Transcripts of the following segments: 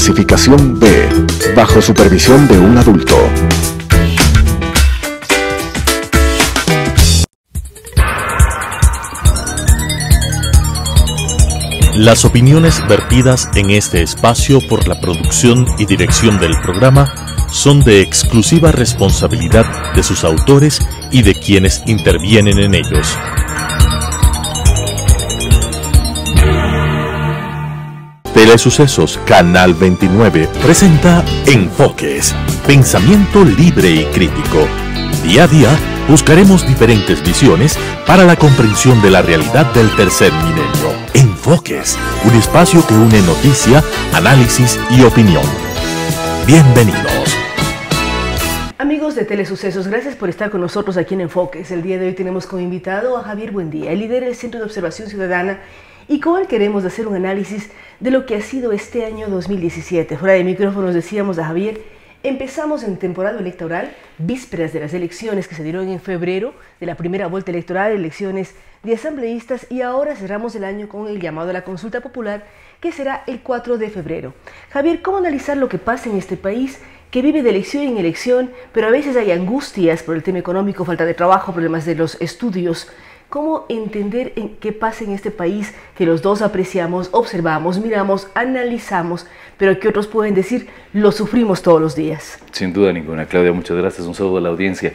Clasificación B, bajo supervisión de un adulto. Las opiniones vertidas en este espacio por la producción y dirección del programa son de exclusiva responsabilidad de sus autores y de quienes intervienen en ellos. Telesucesos Canal 29 presenta Enfoques, pensamiento libre y crítico. Día a día buscaremos diferentes visiones para la comprensión de la realidad del tercer milenio. Enfoques, un espacio que une noticia, análisis y opinión. Bienvenidos. Amigos de Telesucesos, gracias por estar con nosotros aquí en Enfoques. El día de hoy tenemos como invitado a Javier Buendía, el líder del Centro de Observación Ciudadana, y con él queremos hacer un análisis de lo que ha sido este año 2017. Fuera de micrófonos decíamos a Javier, empezamos en temporada electoral, vísperas de las elecciones que se dieron en febrero, de la primera vuelta electoral, elecciones de asambleístas, y ahora cerramos el año con el llamado a la consulta popular, que será el 4 de febrero. Javier, ¿cómo analizar lo que pasa en este país que vive de elección en elección, pero a veces hay angustias por el tema económico, falta de trabajo, problemas de los estudios? ¿Cómo entender qué pasa en este país que los dos apreciamos, observamos, miramos, analizamos, pero que otros pueden decir, lo sufrimos todos los días? Sin duda ninguna, Claudia, muchas gracias, un saludo a la audiencia.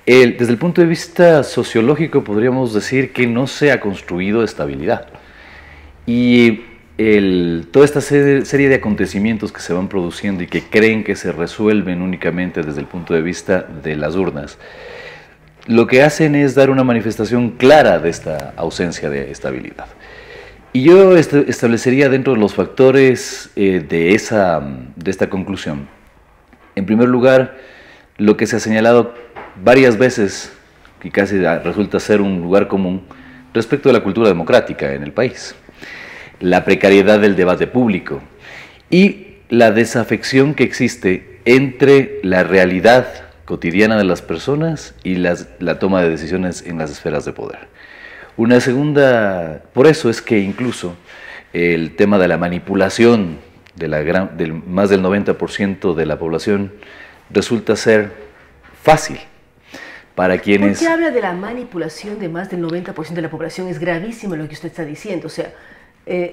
Desde el punto de vista sociológico podríamos decir que no se ha construido estabilidad. Y toda esta serie de acontecimientos que se van produciendo y que creen que se resuelven únicamente desde el punto de vista de las urnas, lo que hacen es dar una manifestación clara de esta ausencia de estabilidad. Y yo establecería dentro de los factores de esta conclusión, en primer lugar, lo que se ha señalado varias veces, y casi resulta ser un lugar común, respecto de la cultura democrática en el país, la precariedad del debate público y la desafección que existe entre la realidad cotidiana de las personas y la toma de decisiones en las esferas de poder. Una segunda, por eso es que incluso el tema de la manipulación del más del 90% de la población resulta ser fácil para quienes... ¿Por qué habla de la manipulación de más del 90% de la población? Es gravísimo lo que usted está diciendo, o sea,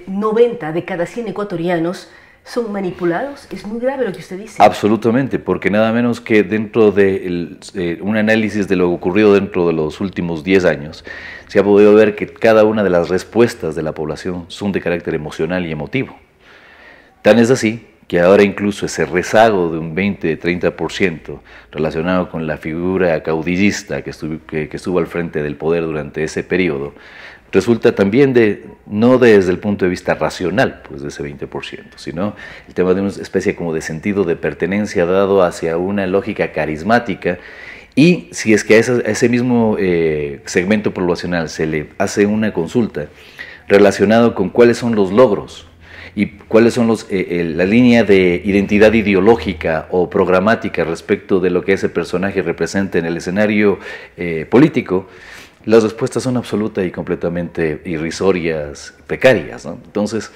90 de cada 100 ecuatorianos son manipulados. Es muy grave lo que usted dice. Absolutamente, porque nada menos que dentro de un análisis de lo ocurrido dentro de los últimos 10 años, se ha podido ver que cada una de las respuestas de la población son de carácter emocional y emotivo. Tan es así que ahora incluso ese rezago de un 20-30% relacionado con la figura caudillista que estuvo al frente del poder durante ese periodo, resulta también no desde el punto de vista racional, pues de ese 20%, sino el tema de una especie como de sentido de pertenencia dado hacia una lógica carismática. Y si es que a ese mismo segmento poblacional se le hace una consulta relacionado con cuáles son los logros y cuáles son la línea de identidad ideológica o programática respecto de lo que ese personaje representa en el escenario político, las respuestas son absolutas y completamente irrisorias, precarias, ¿no? Entonces,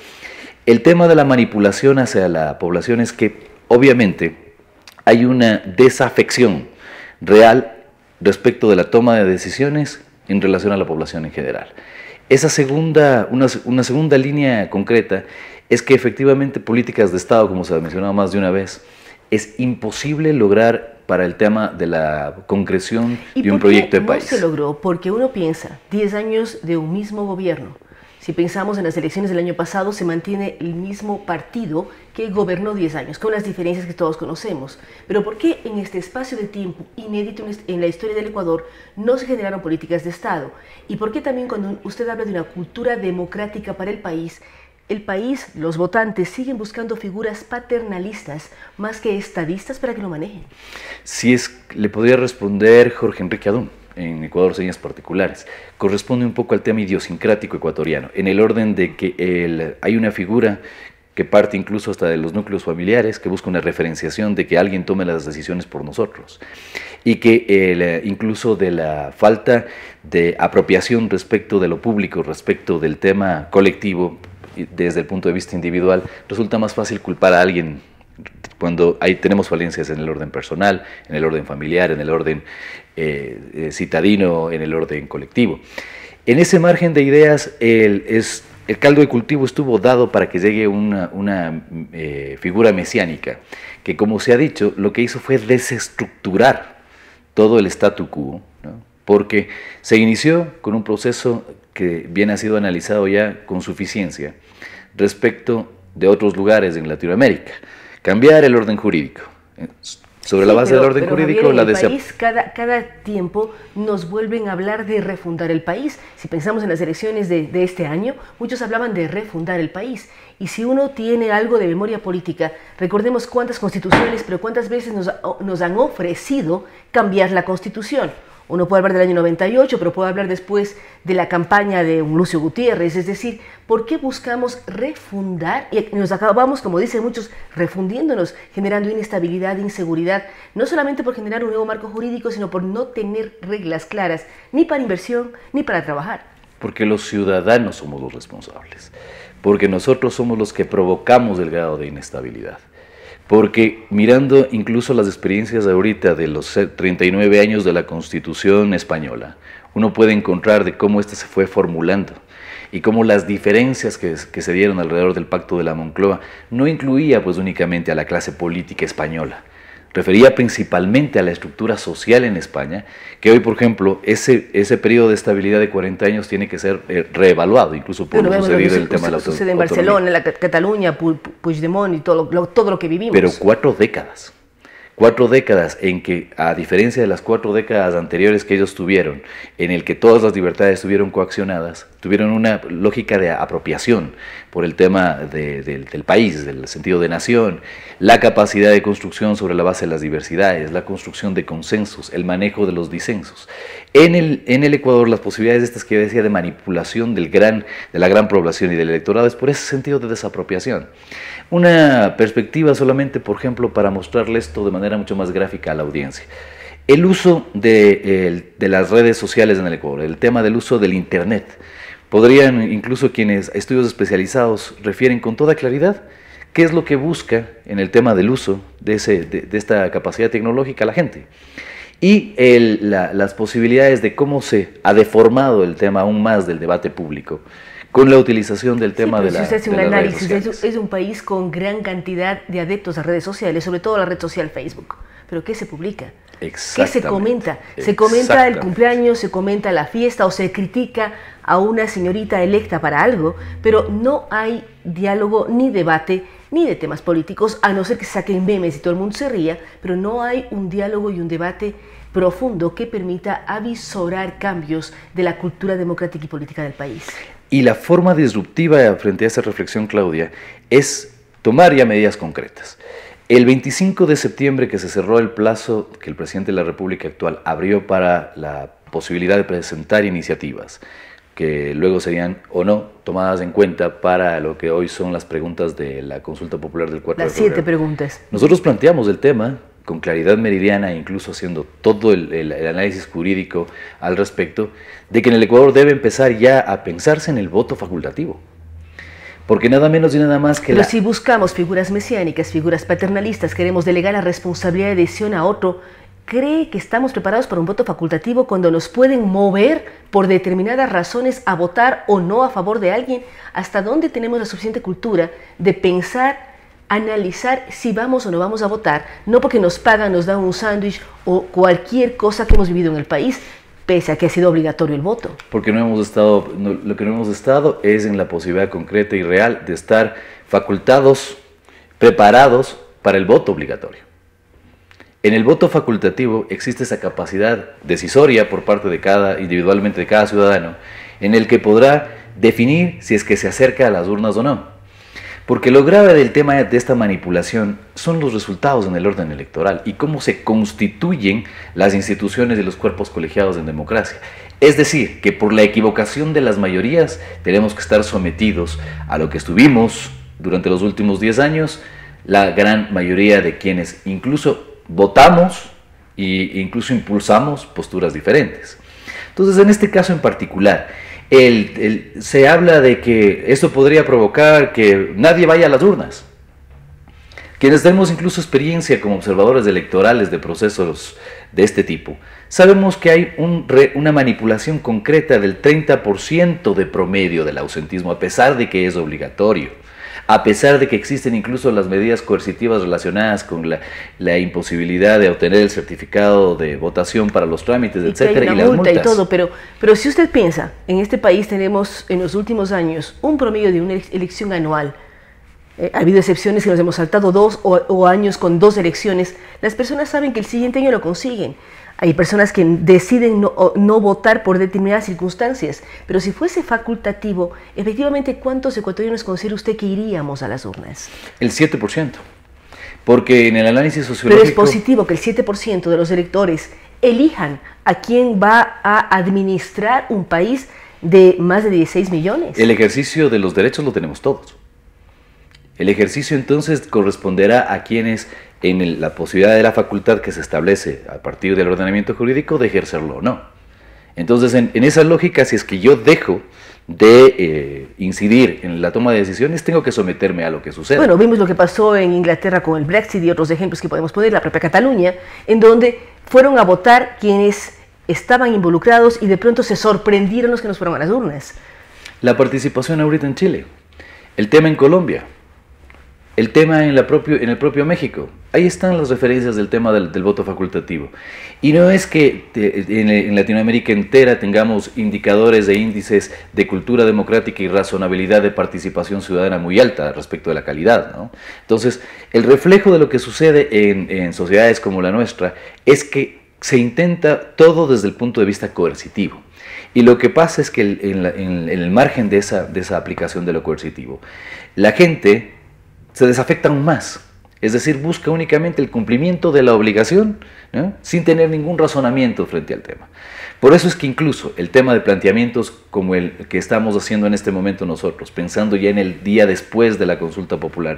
el tema de la manipulación hacia la población es que, obviamente, hay una desafección real respecto de la toma de decisiones en relación a la población en general. Una segunda línea concreta es que efectivamente políticas de Estado, como se ha mencionado más de una vez, es imposible lograr para el tema de la concreción de un proyecto de país. ¿Y por qué no se logró? Porque uno piensa, 10 años de un mismo gobierno. Si pensamos en las elecciones del año pasado, se mantiene el mismo partido que gobernó 10 años, con las diferencias que todos conocemos. Pero ¿por qué en este espacio de tiempo inédito en la historia del Ecuador no se generaron políticas de Estado? ¿Y por qué también cuando usted habla de una cultura democrática para el país, los votantes siguen buscando figuras paternalistas más que estadistas para que lo manejen? Le podría responder Jorge Enrique Adún, en Ecuador Señas Particulares. Corresponde un poco al tema idiosincrático ecuatoriano, en el orden de que hay una figura que parte incluso hasta de los núcleos familiares, que busca una referenciación de que alguien tome las decisiones por nosotros, y que incluso de la falta de apropiación respecto de lo público, respecto del tema colectivo, desde el punto de vista individual, resulta más fácil culpar a alguien cuando tenemos falencias en el orden personal, en el orden familiar, en el orden citadino, en el orden colectivo. En ese margen de ideas, el caldo de cultivo estuvo dado para que llegue una figura mesiánica, que, como se ha dicho, lo que hizo fue desestructurar todo el statu quo, ¿no? Porque se inició con un proceso que bien ha sido analizado ya con suficiencia respecto de otros lugares en Latinoamérica. Cambiar el orden jurídico. Sobre la base del orden jurídico, Javier, en el país, cada tiempo nos vuelven a hablar de refundar el país. Si pensamos en las elecciones de este año, muchos hablaban de refundar el país. Y si uno tiene algo de memoria política, recordemos cuántas constituciones, pero cuántas veces nos han ofrecido cambiar la constitución. Uno puede hablar del año 98, pero puede hablar después de la campaña de un Lucio Gutiérrez. Es decir, ¿por qué buscamos refundar? Y nos acabamos, como dicen muchos, refundiéndonos, generando inestabilidad, inseguridad, no solamente por generar un nuevo marco jurídico, sino por no tener reglas claras, ni para inversión, ni para trabajar. Porque los ciudadanos somos los responsables, porque nosotros somos los que provocamos el grado de inestabilidad. Porque mirando incluso las experiencias ahorita de los 39 años de la Constitución española, uno puede encontrar de cómo esta se fue formulando y cómo las diferencias que se dieron alrededor del Pacto de la Moncloa no incluía pues únicamente a la clase política española. Refería principalmente a la estructura social en España, que hoy, por ejemplo, ese periodo de estabilidad de 40 años tiene que ser reevaluado, incluso por lo sucedido en el tema de la autonomía. Sucede en Barcelona, en la Cataluña, Puigdemont y todo lo que vivimos. Pero 4 décadas. 4 décadas en que, a diferencia de las 4 décadas anteriores que ellos tuvieron, en el que todas las libertades estuvieron coaccionadas, tuvieron una lógica de apropiación por el tema del país, del sentido de nación, la capacidad de construcción sobre la base de las diversidades, la construcción de consensos, el manejo de los disensos. En el Ecuador, las posibilidades estas que yo decía de manipulación de la gran población y del electorado es por ese sentido de desapropiación. Una perspectiva solamente, por ejemplo, para mostrarle esto de manera mucho más gráfica a la audiencia. El uso de las redes sociales en el Ecuador, el tema del uso del Internet. Podrían, incluso quienes estudios especializados refieren con toda claridad qué es lo que busca en el tema del uso de esta capacidad tecnológica la gente. Y las posibilidades de cómo se ha deformado el tema aún más del debate público con la utilización del tema de las redes sociales. Es un país con gran cantidad de adeptos a redes sociales, sobre todo la red social Facebook. ¿Pero qué se publica? ¿Qué se comenta? Se comenta el cumpleaños, se comenta la fiesta o se critica a una señorita electa para algo, pero no hay diálogo ni debate ni de temas políticos, a no ser que saquen memes y todo el mundo se ría, pero no hay un diálogo y un debate profundo que permita avisorar cambios de la cultura democrática y política del país. Y la forma disruptiva frente a esa reflexión, Claudia, es tomar ya medidas concretas. El 25 de septiembre, que se cerró el plazo que el presidente de la República actual abrió para la posibilidad de presentar iniciativas, que luego serían o no tomadas en cuenta para lo que hoy son las preguntas de la consulta popular del 4 de febrero. Las 7 preguntas. Nosotros planteamos el tema con claridad meridiana, incluso haciendo todo el análisis jurídico al respecto, de que en el Ecuador debe empezar ya a pensarse en el voto facultativo. Porque nada menos y nada más que Pero si buscamos figuras mesiánicas, figuras paternalistas, queremos delegar la responsabilidad de decisión a otro, ¿cree que estamos preparados para un voto facultativo cuando nos pueden mover por determinadas razones a votar o no a favor de alguien? ¿Hasta dónde tenemos la suficiente cultura de pensar, analizar si vamos o no vamos a votar, no porque nos pagan, nos dan un sándwich o cualquier cosa que hemos vivido en el país, pese a que ha sido obligatorio el voto? Porque lo que no hemos estado es en la posibilidad concreta y real de estar facultados, preparados para el voto obligatorio. En el voto facultativo existe esa capacidad decisoria por parte individualmente de cada ciudadano, en el que podrá definir si es que se acerca a las urnas o no. Porque lo grave del tema de esta manipulación son los resultados en el orden electoral y cómo se constituyen las instituciones y los cuerpos colegiados en democracia. Es decir, que por la equivocación de las mayorías tenemos que estar sometidos a lo que estuvimos durante los últimos 10 años, la gran mayoría de quienes incluso votamos e incluso impulsamos posturas diferentes. Entonces, en este caso en particular, Se habla de que esto podría provocar que nadie vaya a las urnas. Quienes tenemos incluso experiencia como observadores electorales de procesos de este tipo, sabemos que hay una manipulación concreta del 30% de promedio del ausentismo, a pesar de que es obligatorio, a pesar de que existen incluso las medidas coercitivas relacionadas con la imposibilidad de obtener el certificado de votación para los trámites, etcétera, y las multas. Y todo, pero si usted piensa, en este país tenemos en los últimos años un promedio de una elección anual. Ha habido excepciones que nos hemos saltado 2 o años con 2 elecciones. Las personas saben que el siguiente año lo consiguen. Hay personas que deciden no votar por determinadas circunstancias, pero si fuese facultativo, efectivamente, ¿cuántos ecuatorianos considera usted que iríamos a las urnas? El 7%, porque en el análisis sociológico... Pero es positivo que el 7% de los electores elijan a quién va a administrar un país de más de 16 millones. El ejercicio de los derechos lo tenemos todos. El ejercicio entonces corresponderá a quienes en la posibilidad de la facultad que se establece a partir del ordenamiento jurídico de ejercerlo o no. Entonces, en esa lógica, si es que yo dejo de incidir en la toma de decisiones, tengo que someterme a lo que sucede. Bueno, vimos lo que pasó en Inglaterra con el Brexit y otros ejemplos que podemos poner, la propia Cataluña, en donde fueron a votar quienes estaban involucrados y de pronto se sorprendieron los que nos fueron a las urnas. La participación ahorita en Chile, el tema en Colombia, el tema en el propio México. Ahí están las referencias del tema del voto facultativo. Y no es que en Latinoamérica entera tengamos indicadores e índices de cultura democrática y razonabilidad de participación ciudadana muy alta respecto de la calidad, ¿no? Entonces, el reflejo de lo que sucede en sociedades como la nuestra es que se intenta todo desde el punto de vista coercitivo. Y lo que pasa es que en el margen de esa aplicación de lo coercitivo, la gente se desafecta aún más, es decir, busca únicamente el cumplimiento de la obligación, ¿no?, sin tener ningún razonamiento frente al tema. Por eso es que incluso el tema de planteamientos como el que estamos haciendo en este momento nosotros, pensando ya en el día después de la consulta popular,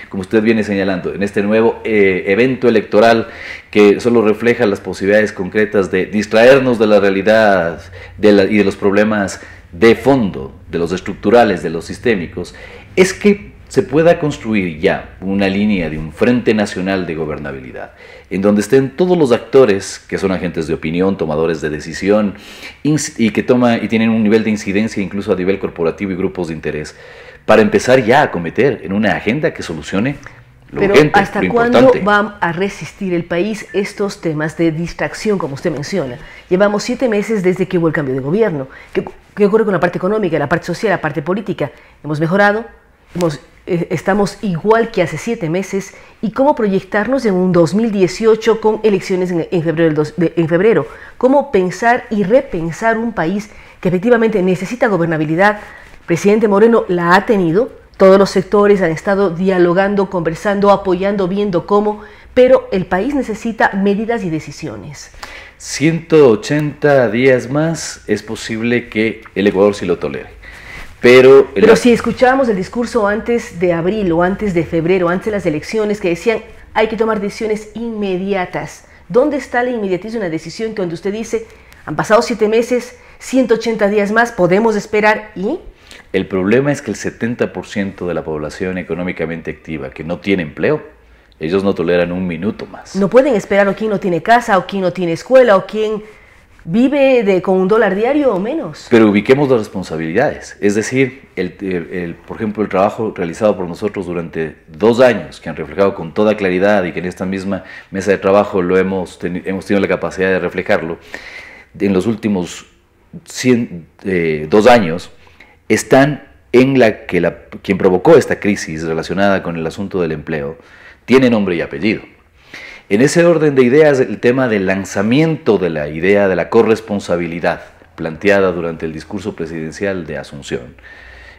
como usted viene señalando, en este nuevo evento electoral que solo refleja las posibilidades concretas de distraernos de la realidad y de los problemas de fondo, de los estructurales, de los sistémicos, es que se pueda construir ya una línea de un frente nacional de gobernabilidad, en donde estén todos los actores que son agentes de opinión, tomadores de decisión, y que tienen un nivel de incidencia incluso a nivel corporativo y grupos de interés, para empezar ya a acometer en una agenda que solucione lo urgente, pero ¿hasta lo cuándo importante. va a resistir el país estos temas de distracción, como usted menciona? Llevamos 7 meses desde que hubo el cambio de gobierno. ¿Qué ocurre con la parte económica, la parte social, la parte política? ¿Hemos mejorado? Estamos igual que hace 7 meses, y cómo proyectarnos en un 2018 con elecciones en febrero. Cómo pensar y repensar un país que efectivamente necesita gobernabilidad. Presidente Moreno la ha tenido, todos los sectores han estado dialogando, conversando, apoyando, viendo cómo, pero el país necesita medidas y decisiones. 180 días más es posible que el Ecuador sí lo tolere. Pero si escuchábamos el discurso antes de abril o antes de febrero, antes de las elecciones, que decían hay que tomar decisiones inmediatas. ¿Dónde está la inmediatez de una decisión que donde usted dice han pasado 7 meses, 180 días más, podemos esperar y...? El problema es que el 70% de la población económicamente activa que no tiene empleo, ellos no toleran un minuto más. No pueden esperar, o quien no tiene casa, o quien no tiene escuela, o quien vive con $1 diario o menos. Pero ubiquemos las responsabilidades. Es decir, por ejemplo, el trabajo realizado por nosotros durante 2 años, que han reflejado con toda claridad y que en esta misma mesa de trabajo hemos tenido la capacidad de reflejarlo, en los últimos 2 años, están en la que quien provocó esta crisis relacionada con el asunto del empleo tiene nombre y apellido. En ese orden de ideas, el tema del lanzamiento de la idea de la corresponsabilidad planteada durante el discurso presidencial de Asunción,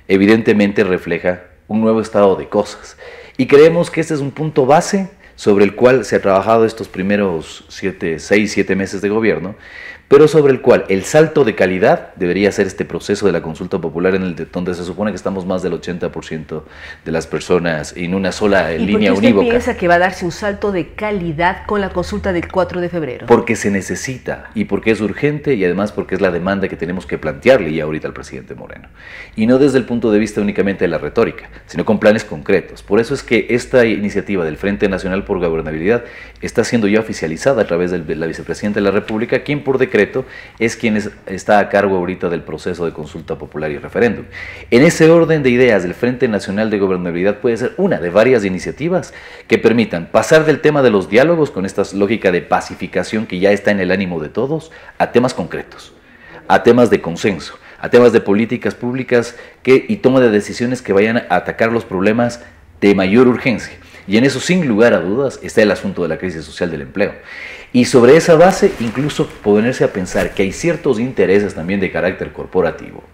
evidentemente refleja un nuevo estado de cosas. Y creemos que este es un punto base sobre el cual se ha trabajado estos primeros 6, 7 meses de gobierno, pero sobre el cual el salto de calidad debería ser este proceso de la consulta popular, donde se supone que estamos más del 80% de las personas en una sola línea unívoca. ¿Y por qué usted piensa que va a darse un salto de calidad con la consulta del 4 de febrero? Porque se necesita, y porque es urgente, y además porque es la demanda que tenemos que plantearle ya ahorita al presidente Moreno. Y no desde el punto de vista únicamente de la retórica, sino con planes concretos. Por eso es que esta iniciativa del Frente Nacional por Gobernabilidad está siendo ya oficializada a través de la vicepresidenta de la República, quien por decreto es quien está a cargo ahorita del proceso de consulta popular y referéndum. En ese orden de ideas, el Frente Nacional de Gobernabilidad puede ser una de varias iniciativas que permitan pasar del tema de los diálogos con esta lógica de pacificación que ya está en el ánimo de todos, a temas concretos, a temas de consenso, a temas de políticas públicas y toma de decisiones que vayan a atacar los problemas de mayor urgencia. Y en eso, sin lugar a dudas, está el asunto de la crisis social del empleo. Y sobre esa base, incluso ponerse a pensar que hay ciertos intereses también de carácter corporativo,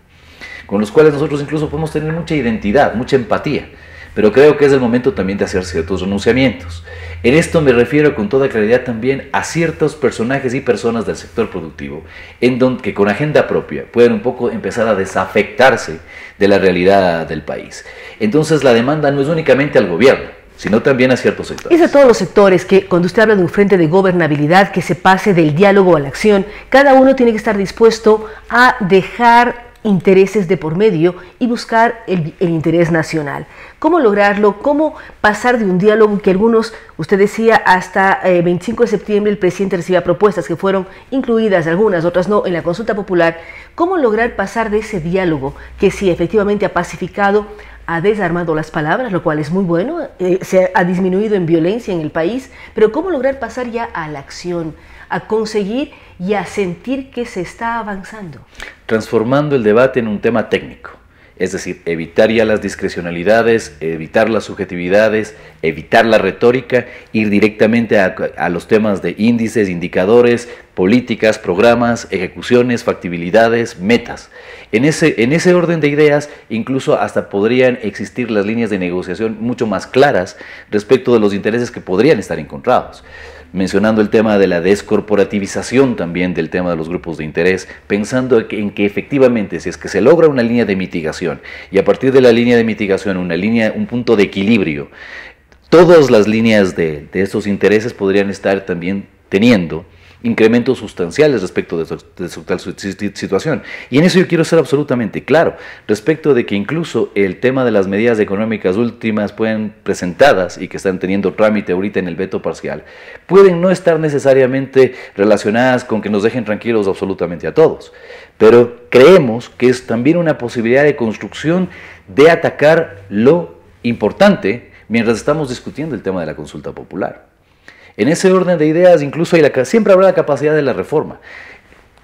con los cuales nosotros incluso podemos tener mucha identidad, mucha empatía, pero creo que es el momento también de hacer ciertos renunciamientos. En esto me refiero con toda claridad también a ciertos personajes y personas del sector productivo, que con agenda propia pueden un poco empezar a desafectarse de la realidad del país. Entonces la demanda no es únicamente al gobierno, sino también a ciertos sectores. Es a todos los sectores que, cuando usted habla de un frente de gobernabilidad que se pase del diálogo a la acción, cada uno tiene que estar dispuesto a dejar intereses de por medio y buscar el interés nacional. ¿Cómo lograrlo? ¿Cómo pasar de un diálogo que algunos, usted decía, hasta 25 de septiembre el presidente recibía propuestas que fueron incluidas, algunas, otras no, en la consulta popular? ¿Cómo lograr pasar de ese diálogo que sí efectivamente ha pacificado, ha desarmado las palabras, lo cual es muy bueno, se ha disminuido en violencia en el país, pero cómo lograr pasar ya a la acción, a conseguir y a sentir que se está avanzando? Transformando el debate en un tema técnico, es decir, evitar ya las discrecionalidades, evitar las subjetividades, evitar la retórica, ir directamente a los temas de índices, indicadores, políticas, programas, ejecuciones, factibilidades, metas. En ese orden de ideas, incluso hasta podrían existir las líneas de negociación mucho más claras respecto de los intereses que podrían estar encontrados. Mencionando el tema de la descorporativización también del tema de los grupos de interés, pensando en que efectivamente si es que se logra una línea de mitigación y a partir de la línea de mitigación un punto de equilibrio, todas las líneas de estos intereses podrían estar también teniendo incrementos sustanciales respecto de su tal situación. Y en eso yo quiero ser absolutamente claro, respecto de que incluso el tema de las medidas económicas últimas presentadas y que están teniendo trámite ahorita en el veto parcial, pueden no estar necesariamente relacionadas con que nos dejen tranquilos absolutamente a todos, pero creemos que es también una posibilidad de construcción de atacar lo importante mientras estamos discutiendo el tema de la consulta popular. En ese orden de ideas incluso siempre habrá la capacidad de la reforma.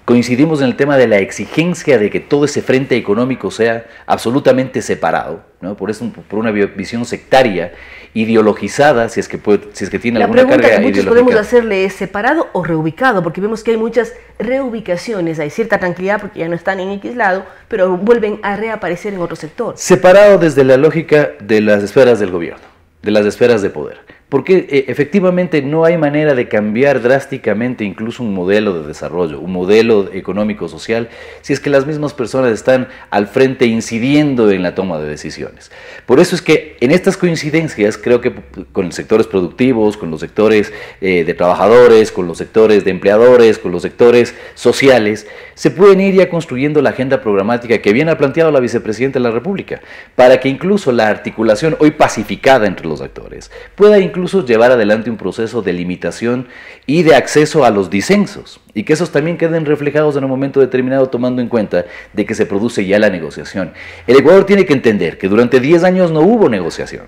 Coincidimos en el tema de la exigencia de que todo ese frente económico sea absolutamente separado, ¿no? Por una visión sectaria, ideologizada, si es que tiene alguna carga ideológica. La pregunta que muchos podemos hacerle es separado o reubicado, porque vemos que hay muchas reubicaciones, hay cierta tranquilidad porque ya no están en X lado, pero vuelven a reaparecer en otro sector. Separado desde la lógica de las esferas del gobierno, de las esferas de poder. Porque efectivamente no hay manera de cambiar drásticamente incluso un modelo de desarrollo, un modelo económico-social, si es que las mismas personas están al frente incidiendo en la toma de decisiones. Por eso es que en estas coincidencias, creo que con los sectores productivos, con los sectores de trabajadores, con los sectores de empleadores, con los sectores sociales, se pueden ir ya construyendo la agenda programática que bien ha planteado la vicepresidenta de la República, para que incluso la articulación hoy pacificada entre los actores pueda incluso llevar adelante un proceso de limitación y de acceso a los disensos, y que esos también queden reflejados en un momento determinado, tomando en cuenta de que se produce ya la negociación. El Ecuador tiene que entender que durante 10 años no hubo negociación,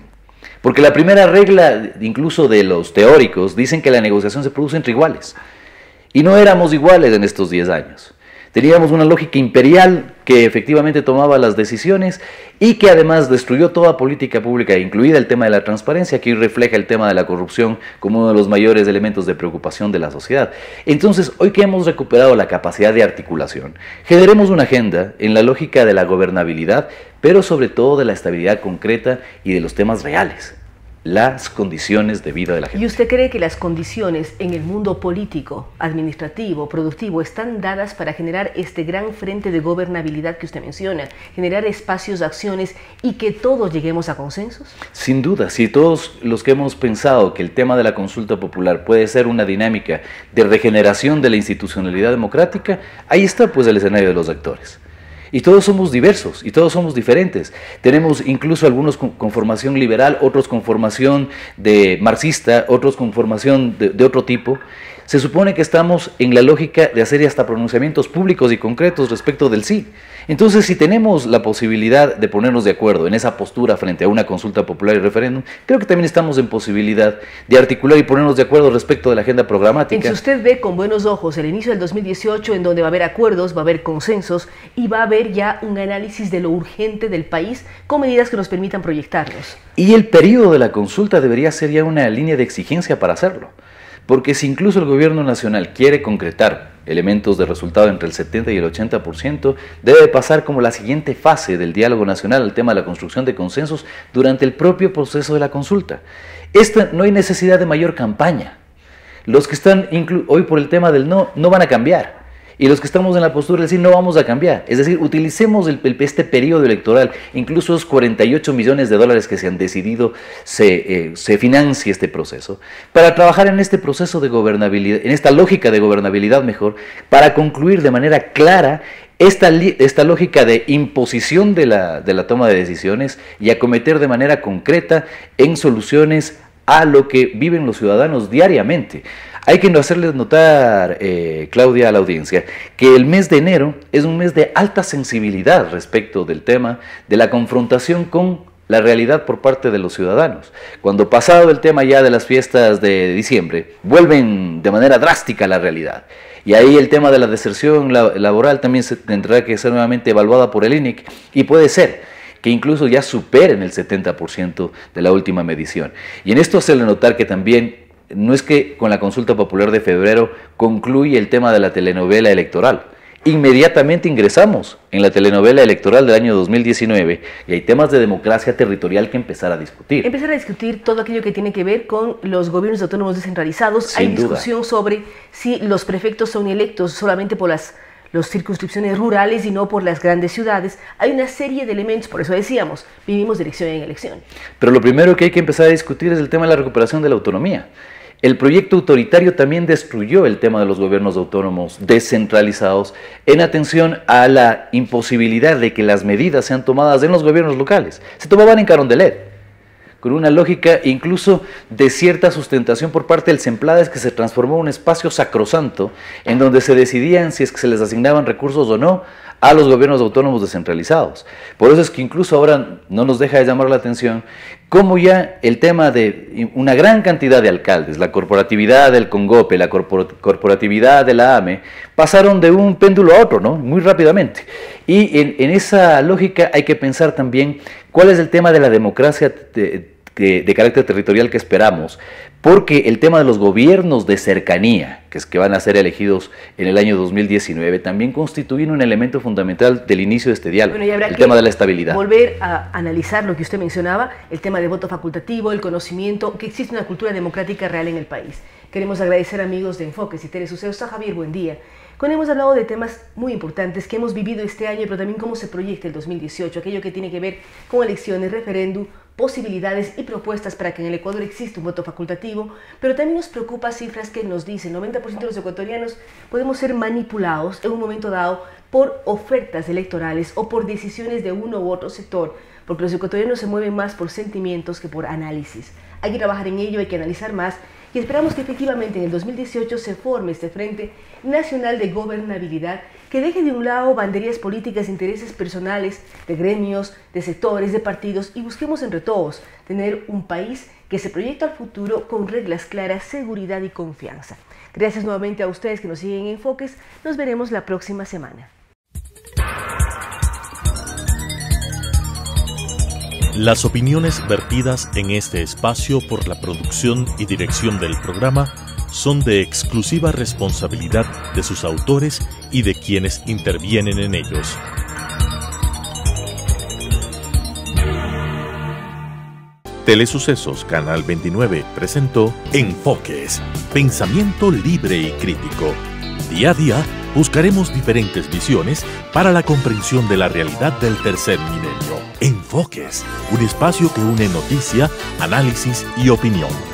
porque la primera regla, incluso de los teóricos, dicen que la negociación se produce entre iguales, y no éramos iguales en estos 10 años. Teníamos una lógica imperial que efectivamente tomaba las decisiones y que además destruyó toda política pública, incluida el tema de la transparencia, que hoy refleja el tema de la corrupción como uno de los mayores elementos de preocupación de la sociedad. Entonces, hoy que hemos recuperado la capacidad de articulación, generemos una agenda en la lógica de la gobernabilidad, pero sobre todo de la estabilidad concreta y de los temas reales. las condiciones de vida de la gente. ¿Y usted cree que las condiciones en el mundo político, administrativo, productivo están dadas para generar este gran frente de gobernabilidad que usted menciona, generar espacios de acciones y que todos lleguemos a consensos? Sin duda, si todos los que hemos pensado que el tema de la consulta popular puede ser una dinámica de regeneración de la institucionalidad democrática, ahí está pues el escenario de los actores. Y todos somos diversos y todos somos diferentes. Tenemos incluso algunos con formación liberal, otros con formación de marxista, otros con formación de otro tipo. Se supone que estamos en la lógica de hacer hasta pronunciamientos públicos y concretos respecto del sí. Entonces, si tenemos la posibilidad de ponernos de acuerdo en esa postura frente a una consulta popular y referéndum, creo que también estamos en posibilidad de articular y ponernos de acuerdo respecto de la agenda programática. Entonces usted ve con buenos ojos el inicio del 2018 en donde va a haber acuerdos, va a haber consensos y va a haber ya un análisis de lo urgente del país con medidas que nos permitan proyectarnos. Y el periodo de la consulta debería ser ya una línea de exigencia para hacerlo. Porque si incluso el gobierno nacional quiere concretar elementos de resultado entre el 70 y el 80%, debe pasar como la siguiente fase del diálogo nacional al tema de la construcción de consensos durante el propio proceso de la consulta. No hay necesidad de mayor campaña. Los que están hoy por el tema del no van a cambiar. Y los que estamos en la postura de decir no vamos a cambiar. Es decir, utilicemos este periodo electoral, incluso los 48 millones de dólares que se han decidido se financie este proceso, para trabajar en este proceso de gobernabilidad, en esta lógica de gobernabilidad mejor, para concluir de manera clara esta lógica de imposición de la toma de decisiones y acometer de manera concreta en soluciones a lo que viven los ciudadanos diariamente. Hay que hacerles notar, Claudia, a la audiencia, que el mes de enero es un mes de alta sensibilidad respecto del tema de la confrontación con la realidad por parte de los ciudadanos. Cuando pasado el tema ya de las fiestas de diciembre, vuelven de manera drástica a la realidad. Y ahí el tema de la deserción laboral también tendrá que ser nuevamente evaluada por el INEC y puede ser que incluso ya superen el 70% de la última medición. Y en esto hacerle notar que también no es que con la consulta popular de febrero concluye el tema de la telenovela electoral. Inmediatamente ingresamos en la telenovela electoral del año 2019 y hay temas de democracia territorial que empezar a discutir. Empezar a discutir todo aquello que tiene que ver con los gobiernos autónomos descentralizados. Sin Hay discusión duda sobre si los prefectos son electos solamente por las circunscripciones rurales y no por las grandes ciudades. Hay una serie de elementos, por eso decíamos, vivimos de elección en elección. Pero lo primero que hay que empezar a discutir es el tema de la recuperación de la autonomía. El proyecto autoritario también destruyó el tema de los gobiernos autónomos descentralizados en atención a la imposibilidad de que las medidas sean tomadas en los gobiernos locales. Se tomaban en Carondelet, con una lógica incluso de cierta sustentación por parte del Semplades, que se transformó en un espacio sacrosanto en donde se decidían si es que se les asignaban recursos o no a los gobiernos autónomos descentralizados. Por eso es que incluso ahora no nos deja de llamar la atención cómo ya el tema de una gran cantidad de alcaldes, la corporatividad del CONGOPE, la corporatividad de la AME, pasaron de un péndulo a otro, ¿no? Muy rápidamente. Y en esa lógica hay que pensar también cuál es el tema de la democracia de carácter territorial que esperamos, porque el tema de los gobiernos de cercanía, que van a ser elegidos en el año 2019, también constituyen un elemento fundamental del inicio de este diálogo, el tema de la estabilidad. Volver a analizar lo que usted mencionaba, el tema del voto facultativo, el conocimiento, que existe una cultura democrática real en el país. Queremos agradecer, amigos de Enfoques y Telesucesos, a Javier Buendía. Con él hemos hablado de temas muy importantes que hemos vivido este año, pero también cómo se proyecta el 2018, aquello que tiene que ver con elecciones, referéndum, posibilidades y propuestas para que en el Ecuador exista un voto facultativo, pero también nos preocupa cifras que nos dicen 90% de los ecuatorianos podemos ser manipulados en un momento dado por ofertas electorales o por decisiones de uno u otro sector, porque los ecuatorianos se mueven más por sentimientos que por análisis. Hay que trabajar en ello, hay que analizar más y esperamos que efectivamente en el 2018 se forme este Frente Nacional de Gobernabilidad que deje de un lado banderías políticas, intereses personales, de gremios, de sectores, de partidos y busquemos entre todos tener un país que se proyecta al futuro con reglas claras, seguridad y confianza. Gracias nuevamente a ustedes que nos siguen en Enfoques. Nos veremos la próxima semana. Las opiniones vertidas en este espacio por la producción y dirección del programa son de exclusiva responsabilidad de sus autores y de quienes intervienen en ellos. Telesucesos Canal 29 presentó Enfoques, pensamiento libre y crítico. Día a día buscaremos diferentes visiones para la comprensión de la realidad del tercer milenio. Enfoques, un espacio que une noticia, análisis y opinión.